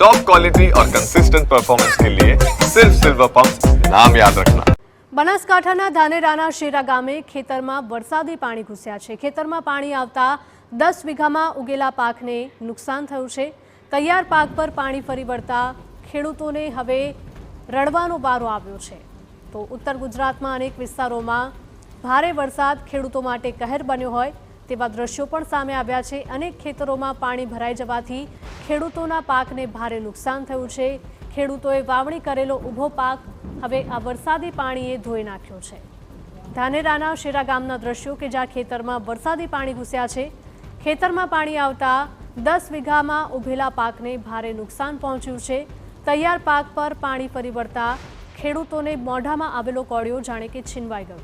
Top quality और consistent performance के लिए सिर्फ सिल्वर पंप नाम याद रखना। બનાસકાંઠાના ધાનેરાના શેરા ગામે ખેતરમાં વરસાદી પાણી ઘૂસ્યા છે। ખેતરમાં પાણી આવતા 10 વીઘામાં ઉગેલા પાકને નુકસાન થયું છે। તૈયાર પાક પર પાણી ફરી વળતા ખેડૂતોને હવે રડવાનો વારો આવ્યો છે। તો ઉત્તર ગુજરાતમાં અનેક વિસ્તારોમાં ભારે વરસાદ ખેડૂતો માટે કહેર બન્યો હોય તેવા દ્રશ્યો પણ સામે આવ્યા છે। અનેક ખેતરોમાં પાણી ભરાઈ જવાથી ખેડૂતોના પાકને ભારે નુકસાન થયું છે। ખેડૂતોએ વાવણી કરેલો ઊભો પાક હવે આ વરસાદી પાણીએ ધોઈ નાખ્યો છે। ધાનેરાના શેરા ગામના દ્રશ્યો કે જ્યાં ખેતરમાં વરસાદી પાણી ઘૂસ્યા છે। ખેતરમાં પાણી આવતા 10 વીઘામાં ઉભેલા પાકને ભારે નુકસાન પહોંચ્યું છે। તૈયાર પાક પર પાણી ફરી વળતા ખેડૂતોને મોઢામાં આવેલો કોળિયો જાણે કે છીનવાઈ ગયો।